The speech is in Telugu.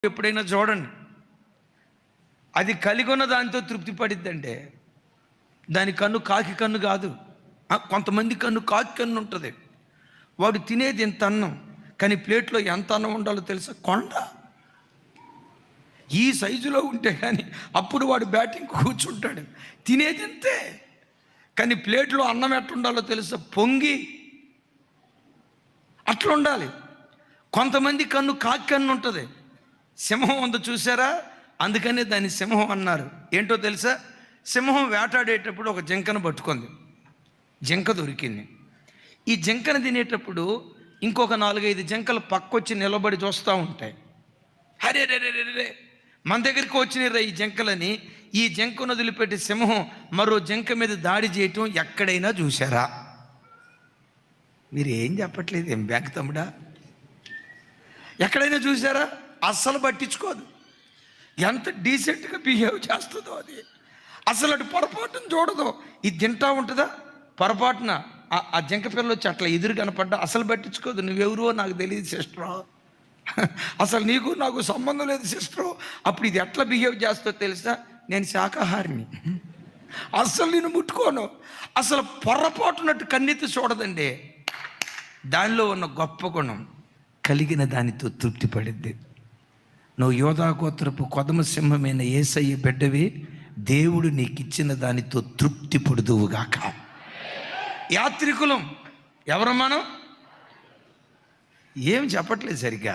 ఎప్పుడైనా చూడండి, అది కలిగి ఉన్న దానితో తృప్తి పడిద్దంటే దాని కన్ను కాకి కన్ను కాదు. కొంతమంది కన్ను కాకి కన్ను ఉంటుంది. వాడు తినేది ఎంత అన్నం, కానీ ప్లేట్లో ఎంత అన్నం ఉండాలో తెలుసా? కొండ ఈ సైజులో ఉంటే కానీ అప్పుడు వాడు బ్యాటింగ్ కూర్చుంటాడు. తినేది అంతే, కానీ ప్లేట్లో అన్నం ఎట్లా ఉండాలో తెలుసా? పొంగి అట్లా ఉండాలి. కొంతమంది కన్ను కాకి కన్ను ఉంటుంది. సింహం ఉంది చూసారా, అందుకనే దాన్ని సింహం అన్నారు. ఏంటో తెలుసా? సింహం వేటాడేటప్పుడు ఒక జింకను పట్టుకుంది. జింక దొరికింది. ఈ జింకను తినేటప్పుడు ఇంకొక 4-5 జింకలు పక్కొచ్చి నిలబడి చూస్తూ ఉంటాయి. హరే రే రే రే మన దగ్గరికి వచ్చినారా ఈ జింకలని. ఈ జింకను వదిలిపెట్టి సింహం మరో జింక మీద దాడి చేయటం ఎక్కడైనా చూసారా? మీరు ఏం చెప్పట్లేదు, ఏం బ్యాంక్ తమ్ముడా? ఎక్కడైనా చూసారా? అస్సలు పట్టించుకోదు. ఎంత డీసెంట్గా బిహేవ్ చేస్తుందో అది. అసలు అటు పొరపాటును చూడదు. ఇది తింటా ఉంటుందా, పొరపాటున ఆ జింక పిల్ల వచ్చి అట్లా ఎదురు కనపడ్డా అసలు పట్టించుకోదు. నువ్వెవరో నాకు తెలియదు సిస్టరు, అసలు నీకు నాకు సంబంధం లేదు సిస్టరు. అప్పుడు ఇది ఎట్లా బిహేవ్ చేస్తుందో తెలుసా? నేను శాకాహారిని, అస్సలు నేను ముట్టుకోను. అసలు పొరపాటునట్టు కన్నెత్తి చూడదండి. దానిలో ఉన్న గొప్ప గుణం కలిగిన దానితో తృప్తి పడిద్ది. నువ్వు యోధా గోత్రపు కొదమ సింహమైన యేసయ్య బిడ్డవి. దేవుడు నీకు ఇచ్చిన దానితో తృప్తి పడుదువుగాక. యాత్రికులం ఎవరు మనం? ఏం చెప్పట్లేదు సరిగ్గా.